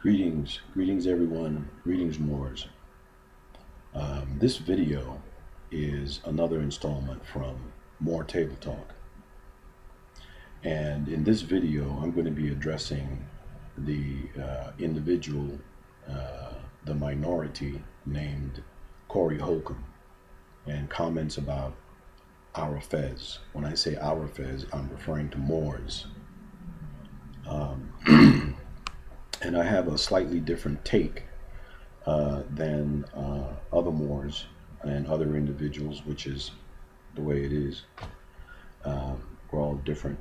Greetings everyone, greetings Moors. This video is another installment from More Table Talk. And in this video, I'm going to be addressing the individual, the minority named Corey Holcomb, and comments about our Fez. When I say our Fez, I'm referring to Moors. And I have a slightly different take than other Moors and other individuals, which is the way it is. We're all different,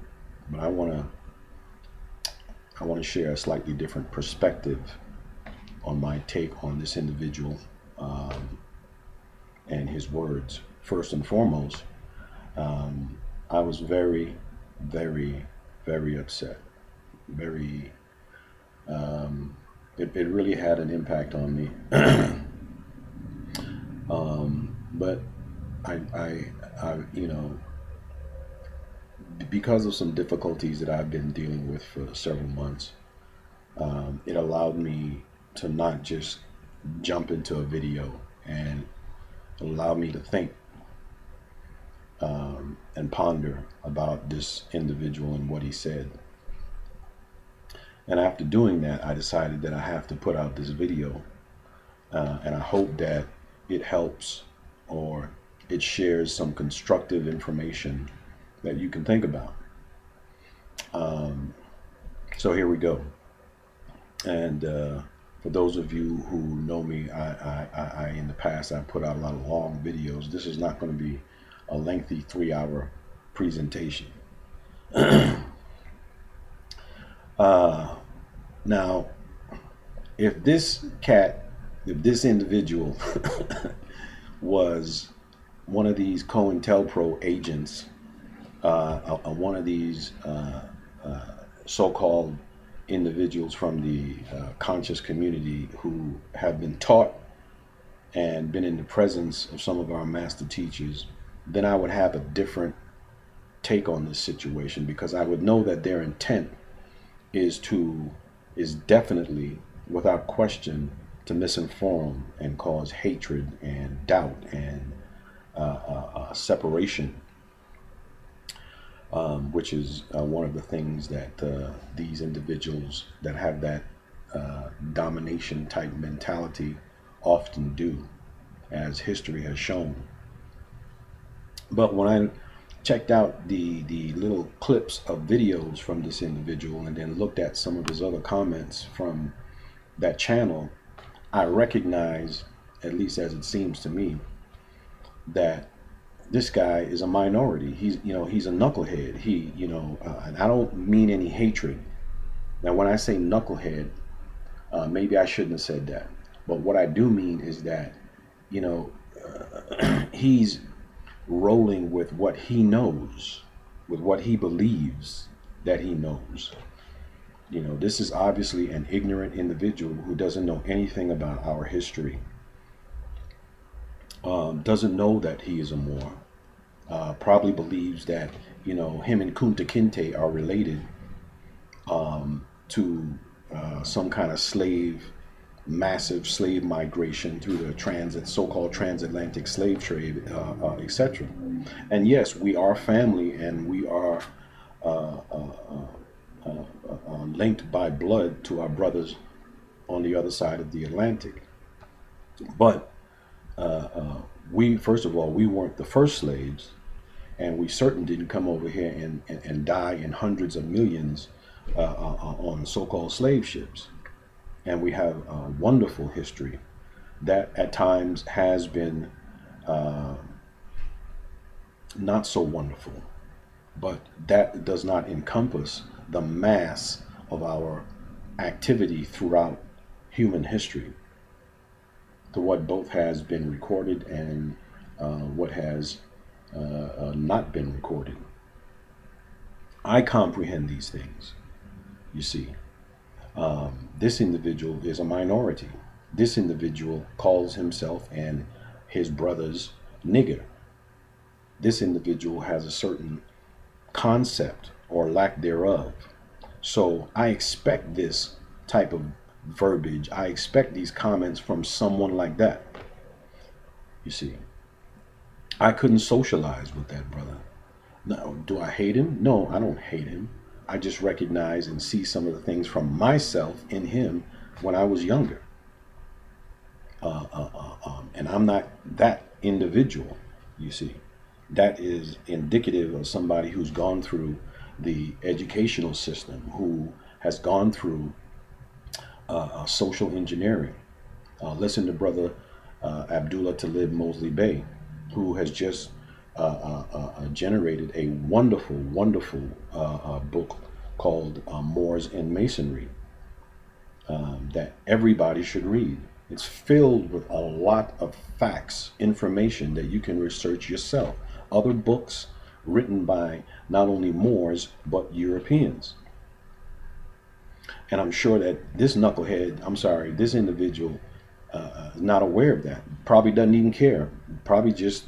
but I want to share a slightly different perspective on my take on this individual and his words. First and foremost, I was very, very, very upset. Very, it really had an impact on me. But because of some difficulties that I've been dealing with for several months, it allowed me to not just jump into a video, and allow me to think and ponder about this individual and what he said. And after doing that, I decided that I have to put out this video, and I hope that it helps, or it shares some constructive information that you can think about. So here we go. And for those of you who know me, I in the past I've put out a lot of long videos. This is not going to be a lengthy 3-hour presentation. Now, if this individual was one of these COINTELPRO agents, one of these so-called individuals from the conscious community who have been taught and been in the presence of some of our master teachers, then I would have a different take on this situation, because I would know that their intent is definitely, without question, to misinform and cause hatred and doubt and separation, which is one of the things that these individuals that have that domination type mentality often do, as history has shown. But when I checked out the little clips of videos from this individual, and then looked at some of his other comments from that channel, I recognize, at least as it seems to me, that this guy is a minority. He's a knucklehead. And I don't mean any hatred. Now, when I say knucklehead, maybe I shouldn't have said that. But what I do mean is that, he's rolling with what he knows, with what he believes that he knows. This is obviously an ignorant individual who doesn't know anything about our history, doesn't know that he is a Moor, probably believes that, him and Kunta Kinte are related to some kind of massive slave migration through the so-called transatlantic slave trade, etc. And yes, we are family, and we are linked by blood to our brothers on the other side of the Atlantic. But first of all, we weren't the first slaves, and we certainly didn't come over here and die in hundreds of millions on so-called slave ships. And we have a wonderful history that at times has been not so wonderful, but that does not encompass the mass of our activity throughout human history, to what both has been recorded and what has not been recorded. I comprehend these things, you see. This individual is a minority. This individual calls himself and his brothers nigger. This individual has a certain concept or lack thereof. So I expect this type of verbiage, I expect these comments from someone like that. You see, I couldn't socialize with that brother. Now, do I hate him? No, I don't hate him. I just recognize and see some of the things from myself in him when I was younger. And I'm not that individual, you see. That is indicative of somebody who's gone through the educational system, who has gone through social engineering. Listen to Brother Abdullah Talib Mosley Bey, who has just generated a wonderful, wonderful book called Moors in Masonry that everybody should read. It's filled with a lot of facts, information that you can research yourself. Other books written by not only Moors, but Europeans. And I'm sure that this knucklehead, I'm sorry, this individual is not aware of that. Probably doesn't even care. Probably just,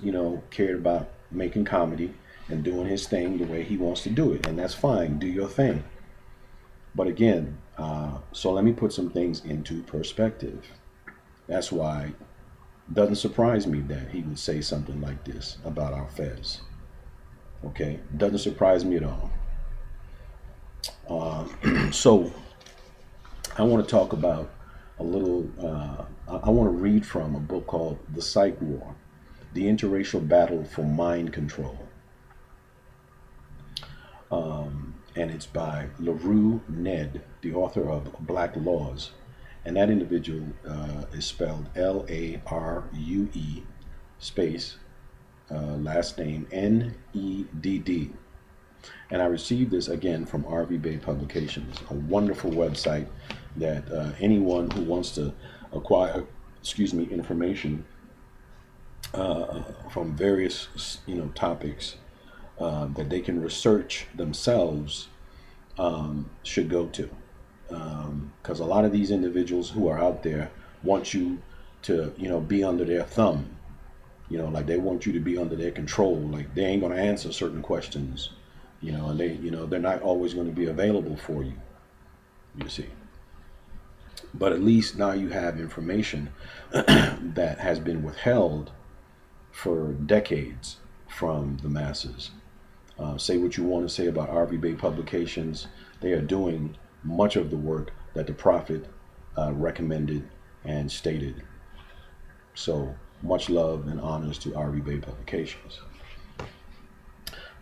cared about making comedy and doing his thing the way he wants to do it. And that's fine. Do your thing. But again, so let me put some things into perspective. That's why it doesn't surprise me that he would say something like this about our feds. Okay? Doesn't surprise me at all. So I want to talk about a little, I want to read from a book called The Psych War, The Interracial Battle for Mind Control. And it's by LaRue Ned, the author of Black Laws. And that individual is spelled L-A-R-U-E space, last name N-E-D-D. And I received this again from RV Bay Publications, a wonderful website that anyone who wants to acquire, information from various, topics that they can research themselves should go to. Because a lot of these individuals who are out there want you to, be under their thumb. Like they want you to be under their control. Like they ain't going to answer certain questions. And they're not always going to be available for you, you see. But at least now you have information that has been withheld for decades from the masses. Say what you want to say about RV Bay Publications. They are doing much of the work that the Prophet recommended and stated. So much love and honors to RV Bay Publications.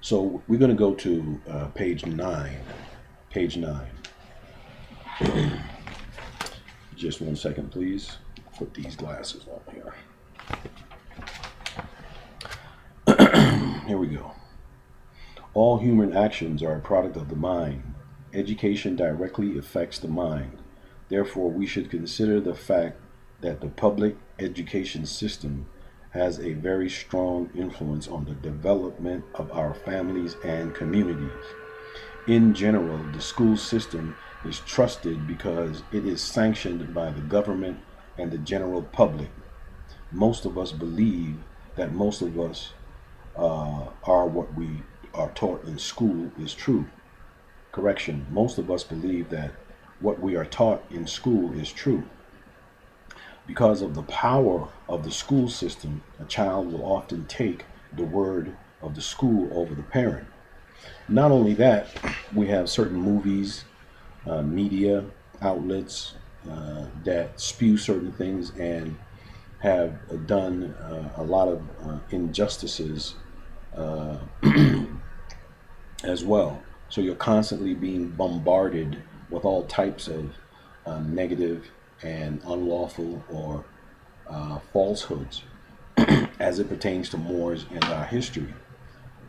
So we're going to go to page 9. Page 9. Just 1 second, please. Put these glasses on here. Here we go. All human actions are a product of the mind. Education directly affects the mind. Therefore, we should consider the fact that the public education system has a very strong influence on the development of our families and communities. In general, the school system is trusted because it is sanctioned by the government and the general public. Most of us believe that most of us are what we are taught in school is true. Correction, most of us believe that what we are taught in school is true. Because of the power of the school system, a child will often take the word of the school over the parent. Not only that, we have certain movies, media outlets that spew certain things and have done a lot of injustices as well. So you're constantly being bombarded with all types of negative and unlawful or falsehoods as it pertains to Moors and our history.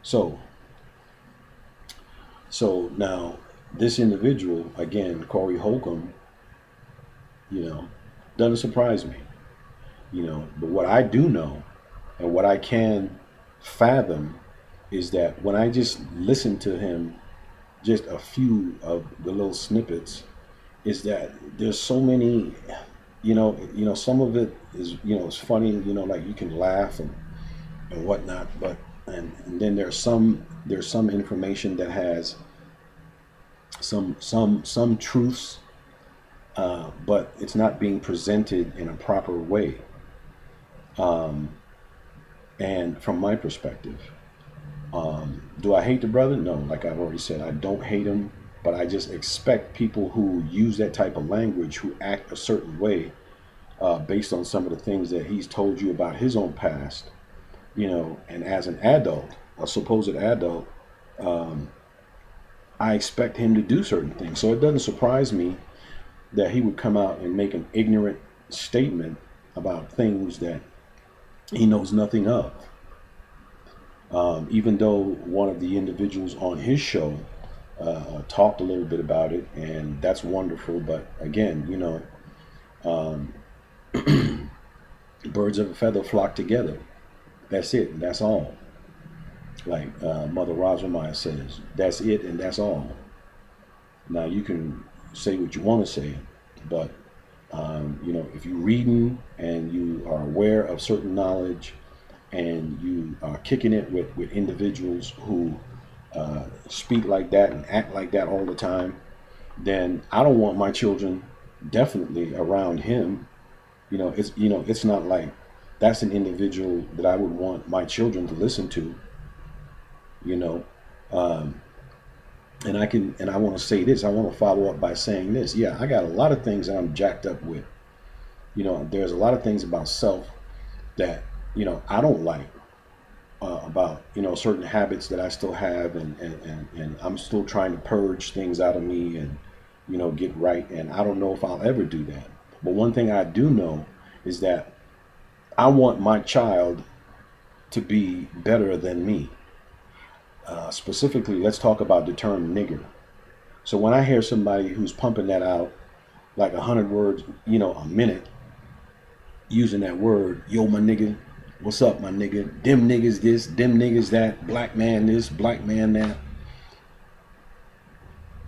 So now this individual, again, Corey Holcomb, doesn't surprise me. But what I do know and what I can fathom is that when I just listen to him, just a few of the little snippets, is that there's so many, some of it is, it's funny, like you can laugh and whatnot, but and then there's some information that has some truths but it's not being presented in a proper way. Um, and from my perspective, do I hate the brother? No, like I've already said, I don't hate him, but I just expect people who use that type of language, who act a certain way, based on some of the things that he's told you about his own past, and as an adult, a supposed adult, um, I expect him to do certain things. So it doesn't surprise me that he would come out and make an ignorant statement about things that he knows nothing of. Even though one of the individuals on his show talked a little bit about it, and that's wonderful. But again, um, birds of a feather flock together. That's it, and that's all. Like Mother Rosamaya says, that's it, and that's all. Now you can say what you want to say, but if you're reading and you are aware of certain knowledge, and you are kicking it with individuals who speak like that and act like that all the time, then I don't want my children definitely around him. It's not like that's an individual that I would want my children to listen to. You know, um, and I want to say this. I want to follow up by saying this. Yeah, I got a lot of things that I'm jacked up with. There's a lot of things about self that I don't like, about certain habits that I still have, and I'm still trying to purge things out of me, and get right. And I don't know if I'll ever do that. But one thing I do know is that I want my child to be better than me. Specifically, let's talk about the term nigger. So when I hear somebody who's pumping that out like 100 words, a minute, using that word, yo, my nigga, what's up, my nigga, them niggas this, them niggas that, black man this, black man that,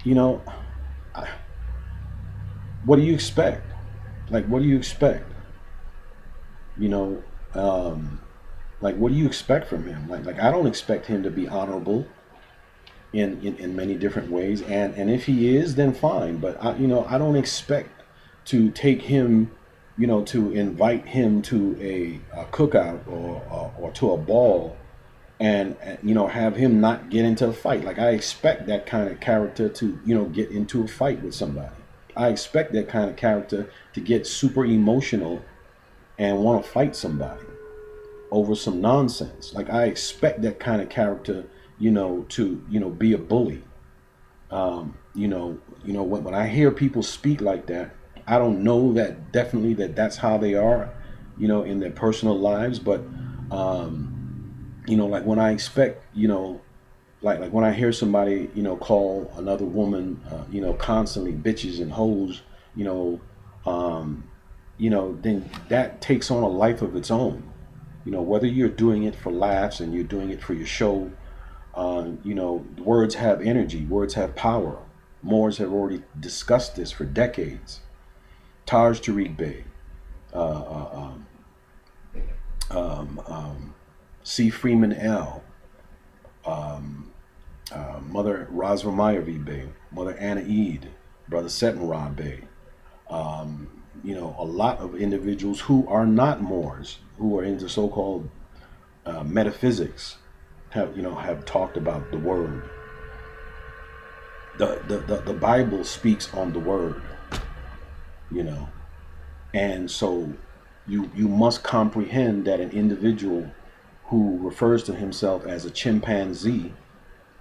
you know, I, what do you expect? Like, what do you expect? You know, like, what do you expect from him? Like I don't expect him to be honorable in many different ways. And if he is, then fine. But I don't expect to take him, to invite him to a cookout, or to a ball, and have him not get into a fight. Like, I expect that kind of character to get into a fight with somebody. I expect that kind of character to get super emotional and want to fight somebody over some nonsense. Like, I expect that kind of character, to be a bully. When I hear people speak like that, I don't know that definitely that's how they are, in their personal lives. But like when I expect, like when I hear somebody, call another woman, constantly bitches and hoes, you know, um, then that takes on a life of its own. Whether you're doing it for laughs and you're doing it for your show, words have energy, words have power. Moors have already discussed this for decades. Taj Tariq Bey, uh, uh, C. Freeman L., um, Mother Rasva Mayavi Bey, Mother Anna Eid, Brother Seton Bey, a lot of individuals who are not Moors, who are into so-called metaphysics, have talked about the word. The Bible speaks on the word, and so you must comprehend that an individual who refers to himself as a chimpanzee,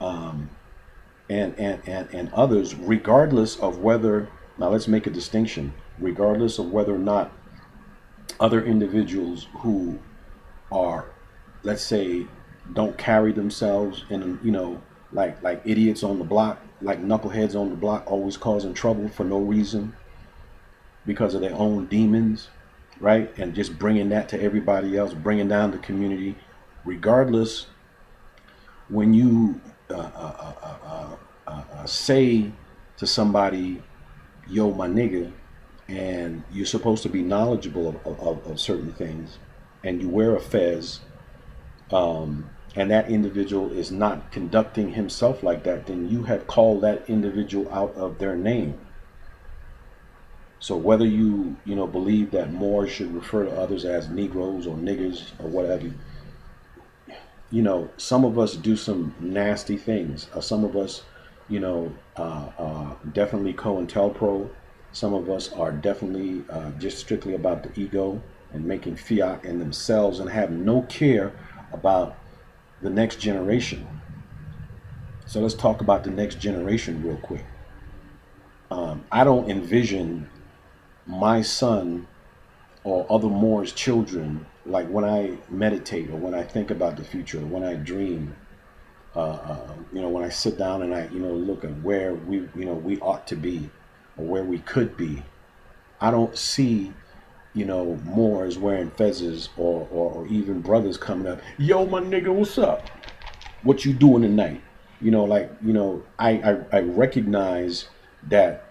um, and others, regardless of whether, now let's make a distinction, regardless of whether or not other individuals who are, let's say, don't carry themselves in, like idiots on the block, like knuckleheads on the block, always causing trouble for no reason because of their own demons, right? And just bringing that to everybody else, bringing down the community. Regardless, when you say to somebody, yo, my nigga, and you're supposed to be knowledgeable of certain things, and you wear a fez, and that individual is not conducting himself like that, then you have called that individual out of their name. So whether you believe that Moors should refer to others as Negroes or niggers or whatever, some of us do some nasty things. Some of us, definitely COINTELPRO. Some of us are definitely just strictly about the ego and making fiat in themselves and have no care about the next generation. So let's talk about the next generation real quick. I don't envision my son or other Moors' children, like when I meditate or when I think about the future, or when I dream, when I sit down and I, look at where we ought to be or where we could be. I don't see, Moors wearing fezzes or even brothers coming up, yo, my nigga, what's up? What you doing tonight? I recognize that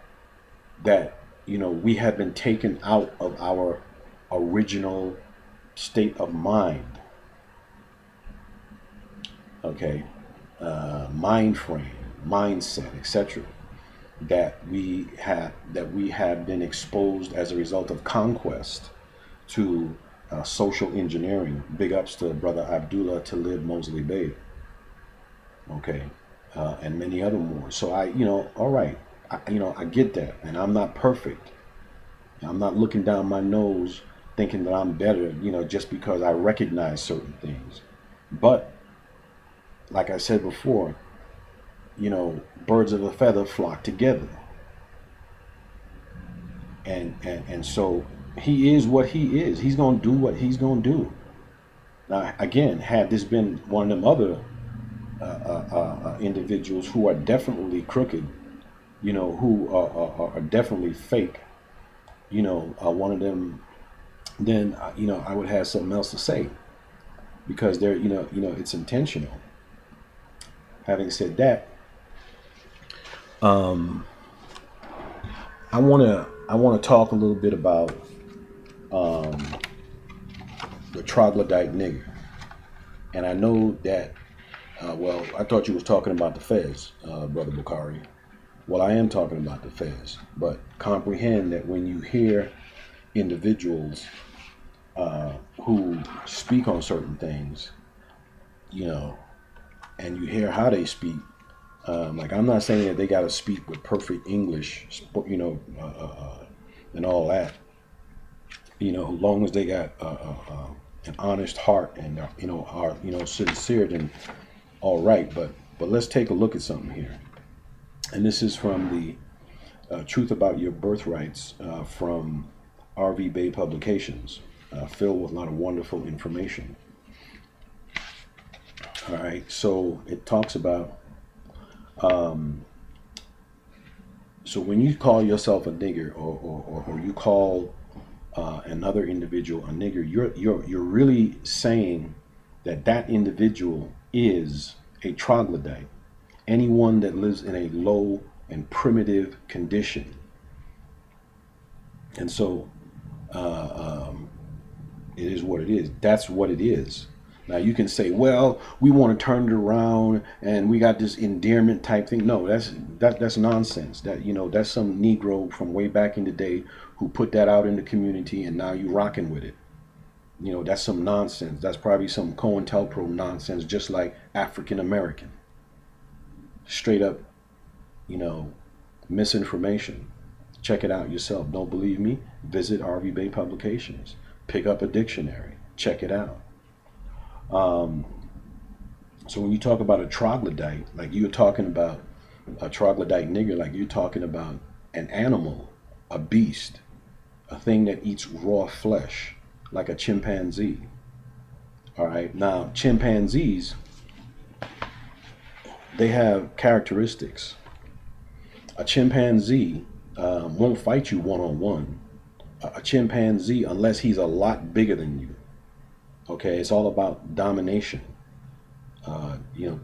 we have been taken out of our original state of mind. Okay, mind frame, mindset, etc. That we have been exposed as a result of conquest to social engineering. Big ups to brother Abdullah Talib Mosley Bey. Okay, and many other more. So all right, I get that, and I'm not perfect. I'm not looking down my nose thinking that I'm better, just because I recognize certain things. But like I said before, birds of a feather flock together. And so he is what he is. He's gonna do what he's gonna do. Now, again, had this been one of them other individuals who are definitely crooked, who are definitely fake, one of them, then I would have something else to say, because they're it's intentional. Having said that, I wanna talk a little bit about the troglodyte nigger, and I know that. Well, I thought you was talking about the Fez, Brother Bukhari. Well, I am talking about the Fez, but comprehend that when you hear individuals who speak on certain things, and you hear how they speak, like I'm not saying that they got to speak with perfect English, and all that. As long as they got an honest heart and are sincere, then all right. But let's take a look at something here, and this is from the Truth About Your Birthrights from R.V. Bay Publications, filled with a lot of wonderful information. All right, so it talks about so when you call yourself a nigger, or you call another individual a nigger, you're really saying that individual is a troglodyte, anyone that lives in a low and primitive condition. And so it is what it is. That's what it is. Now you can say, well, we want to turn it around and we got this endearment type thing. No, that's nonsense. That's some Negro from way back in the day who put that out in the community, and now you rocking with it. That's some nonsense. That's probably some COINTELPRO nonsense, just like African American. Straight up, misinformation. Check it out yourself. Don't believe me? Visit R.V. Bay Publications. Pick up a dictionary. Check it out. So when you talk about a troglodyte, like you're talking about a troglodyte nigger, like you're talking about an animal, a beast, a thing that eats raw flesh, like a chimpanzee. All right. Now, chimpanzees, they have characteristics. A chimpanzee won't fight you one-on-one. A chimpanzee, unless he's a lot bigger than you. Okay, it's all about domination.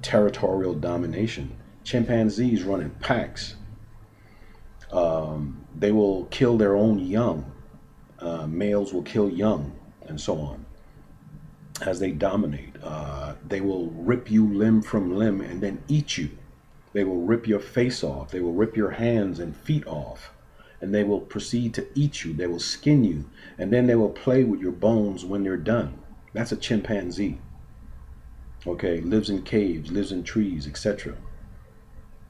Territorial domination. Chimpanzees run in packs. They will kill their own young. Males will kill young, and so on. As they dominate, they will rip you limb from limb and then eat you. They will rip your face off. They will rip your hands and feet off, and they will proceed to eat you. They will skin you, and then they will play with your bones when they're done. That's a chimpanzee. Okay, lives in caves, lives in trees, etc.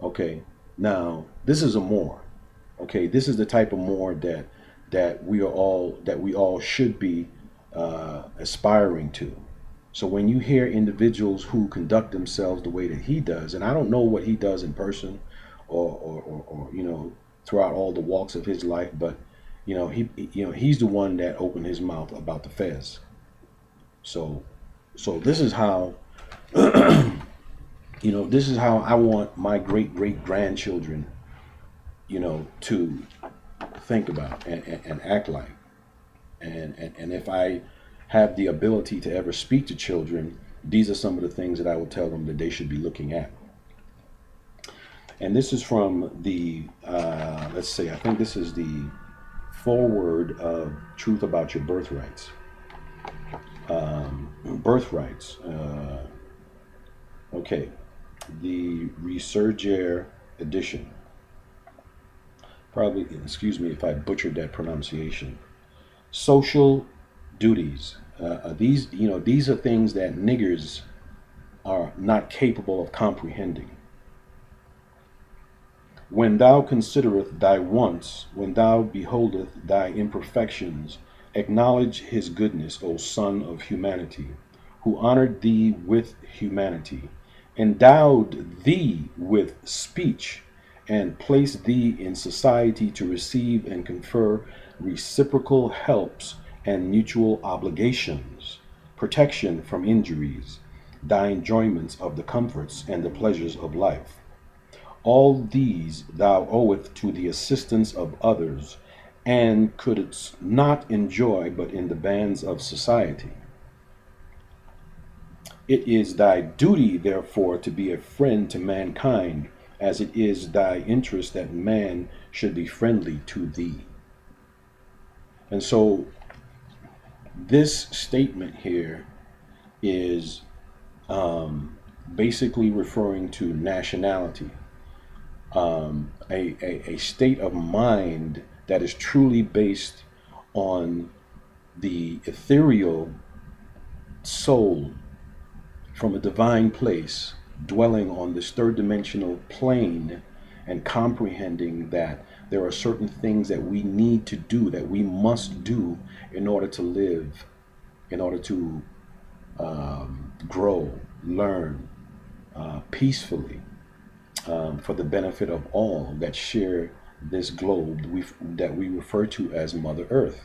Okay, now this is a Moor. Okay, this is the type of Moor that we all should be aspiring to. So when you hear individuals who conduct themselves the way that he does, and I don't know what he does in person, or throughout all the walks of his life, but he's the one that opened his mouth about the fez. So this is how this is how I want my great grandchildren to think about and act like. And if I have the ability to ever speak to children, these are some of the things that I will tell them that they should be looking at. And this is from the, let's say, I think this is the foreword of Truth About Your Birthrights. Birthrights. Okay. The Resurgere edition. Probably, excuse me if I butchered that pronunciation. Social duties. These are things that niggers are not capable of comprehending. When thou considereth thy wants, when thou beholdeth thy imperfections, acknowledge his goodness, O Son of humanity, who honored thee with humanity, endowed thee with speech, and placed thee in society to receive and confer reciprocal helps and mutual obligations, protection from injuries, thy enjoyments of the comforts and the pleasures of life. All these thou owest to the assistance of others, and couldst not enjoy but in the bands of society. It is thy duty, therefore, to be a friend to mankind, as it is thy interest that man should be friendly to thee. And so this statement here is basically referring to nationality, a state of mind that is truly based on the ethereal soul from a divine place, dwelling on this third dimensional plane and comprehending that there are certain things that we need to do, that we must do in order to live, in order to grow, learn peacefully, for the benefit of all that share this globe that we refer to as Mother Earth.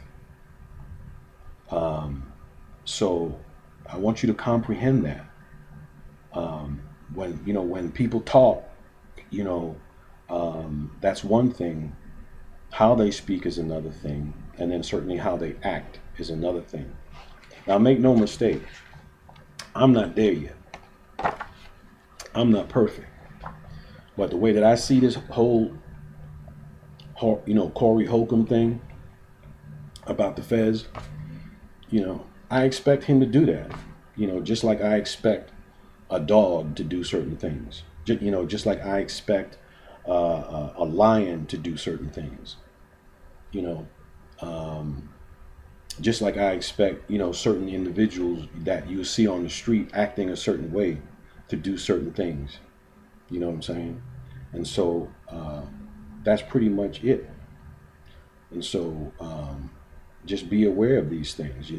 So I want you to comprehend that. When people talk, that's one thing. How they speak is another thing, and then certainly how they act is another thing. Now, make no mistake, I'm not there yet. I'm not perfect, but the way that I see this whole, Corey Holcomb thing about the feds, I expect him to do that. Just like I expect a dog to do certain things. Just like I expect a lion to do certain things. Just like I expect, certain individuals that you see on the street acting a certain way to do certain things. You know what I'm saying? And so that's pretty much it. And so just be aware of these things,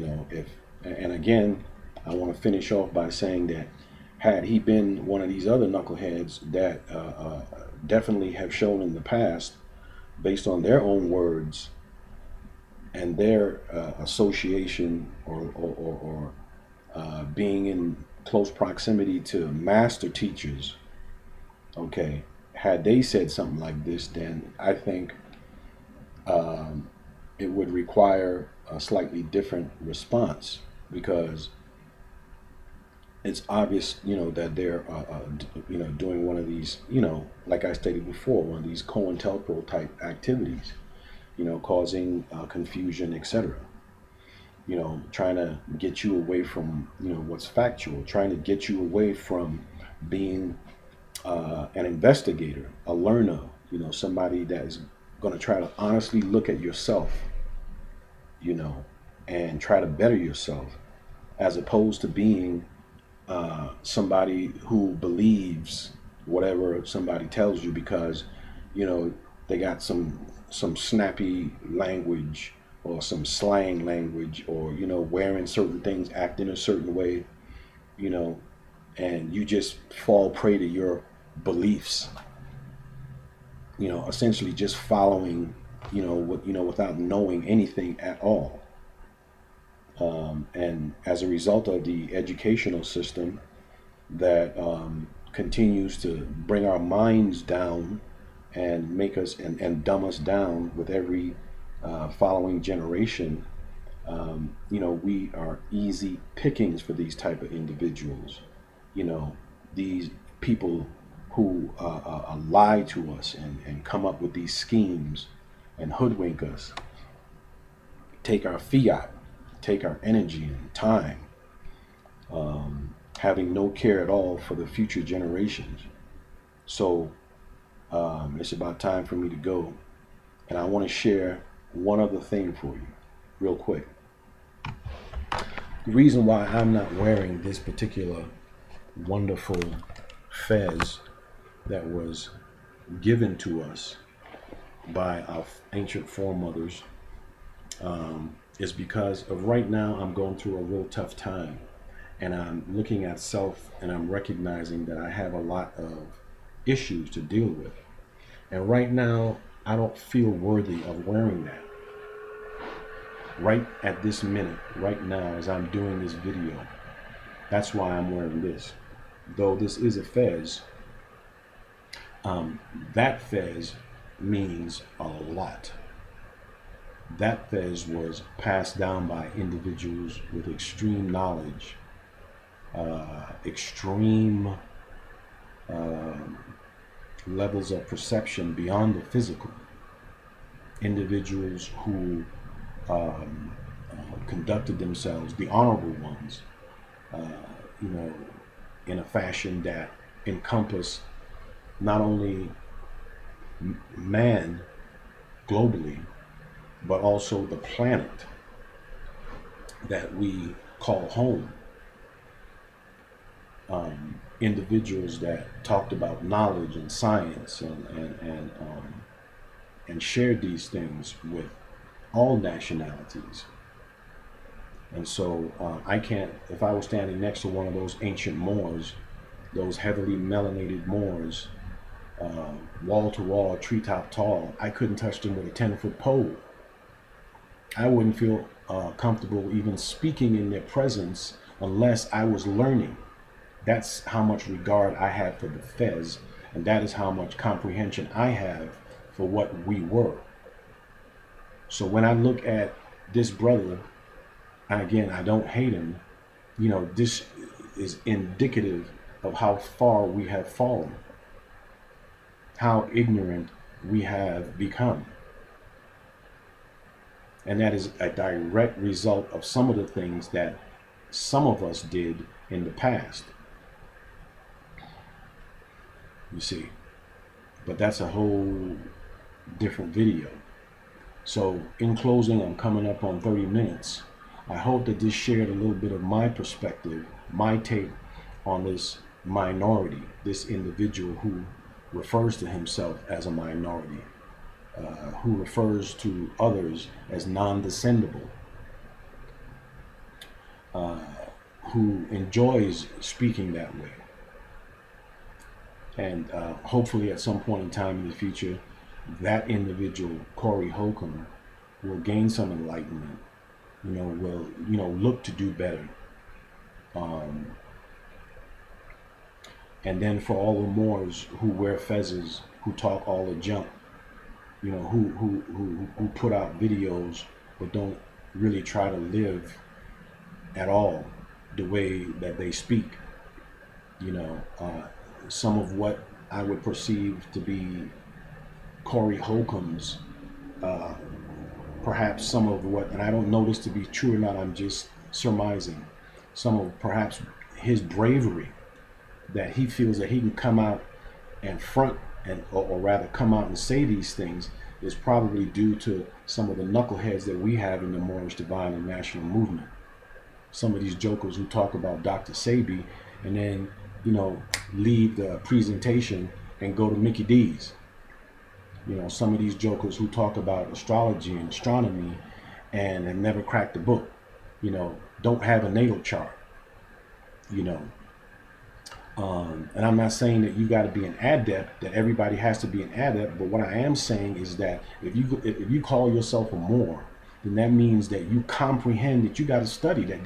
and again, I want to finish off by saying that had he been one of these other knuckleheads that definitely have shown in the past, based on their own words and their association or being in close proximity to master teachers, okay, had they said something like this, then I think it would require a slightly different response, because it's obvious, that they're, doing one of these, like I stated before, one of these COINTELPRO type activities, causing confusion, etc. Trying to get you away from, what's factual, trying to get you away from being an investigator, a learner, somebody that is going to try to honestly look at yourself, you know, and try to better yourself, as opposed to being somebody who believes whatever somebody tells you because, you know, they got some snappy language or some slang language, or you know, wearing certain things, acting a certain way, you know, and you just fall prey to your beliefs, you know, essentially just following, you know, what, you know, without knowing anything at all. And as a result of the educational system that continues to bring our minds down and make us and dumb us down with every following generation, you know, we are easy pickings for these type of individuals. You know, these people who lie to us and come up with these schemes and hoodwink us, take our fiat, take our energy and time, having no care at all for the future generations. So it's about time for me to go. And I want to share one other thing for you, real quick. The reason why I'm not wearing this particular wonderful fez that was given to us by our ancient foremothers is because of right now I'm going through a real tough time, and I'm looking at self and I'm recognizing that I have a lot of issues to deal with. And right now I don't feel worthy of wearing that. Right at this minute, right now, as I'm doing this video, that's why I'm wearing this. Though this is a fez, that fez means a lot. That fez was passed down by individuals with extreme knowledge, extreme levels of perception beyond the physical. Individuals who conducted themselves, the honorable ones, you know, in a fashion that encompassed not only man globally, but also the planet that we call home. Individuals that talked about knowledge and science and shared these things with all nationalities. And so I can't, if I was standing next to one of those ancient Moors, those heavily melanated Moors, wall to wall, treetop tall, I couldn't touch them with a 10-foot pole. I wouldn't feel comfortable even speaking in their presence unless I was learning. That's how much regard I had for the fez, and that is how much comprehension I have for what we were. So when I look at this brother, again, I don't hate him, you know, this is indicative of how far we have fallen, how ignorant we have become. And that is a direct result of some of the things that some of us did in the past. You see, but that's a whole different video. So in closing, I'm coming up on 30 minutes. I hope that this shared a little bit of my perspective, my take on this minority, this individual who refers to himself as a minority, who refers to others as non-descendable, who enjoys speaking that way. And hopefully at some point in time in the future, that individual, Corey Holcomb, will gain some enlightenment, will, look to do better. And then for all the Moors who wear fezzes, who talk all the junk, who put out videos but don't really try to live at all the way that they speak, some of what I would perceive to be Corey Holcomb's, perhaps some of what, and I don't know this to be true or not, I'm just surmising, some of perhaps his bravery that he feels that he can come out and front, or rather come out and say these things, is probably due to some of the knuckleheads that we have in the Moorish Divine and National Movement. Some of these jokers who talk about Dr. Sabi and then, leave the presentation and go to Mickey D's. Some of these jokers who talk about astrology and astronomy and have never cracked the book, don't have a natal chart, you know. And I'm not saying that you got to be an adept, that everybody has to be an adept, but what I am saying is that if you call yourself a Moor, then that means that you comprehend that you got to study that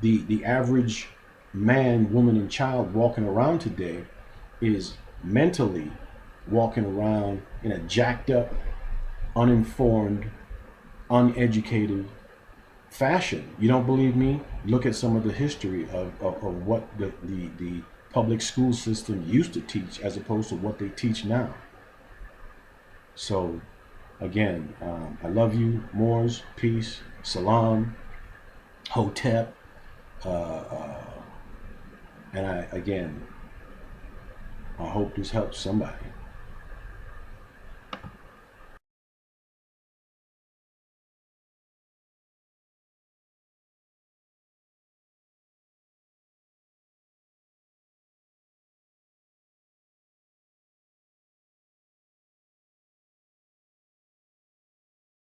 the average man, woman, and child walking around today is mentally walking around in a jacked up, uninformed, uneducated fashion. You don't believe me? Look at some of the history of what the public school system used to teach as opposed to what they teach now. So again, I love you, Moors. Peace, salam, hotep, and I hope this helps somebody.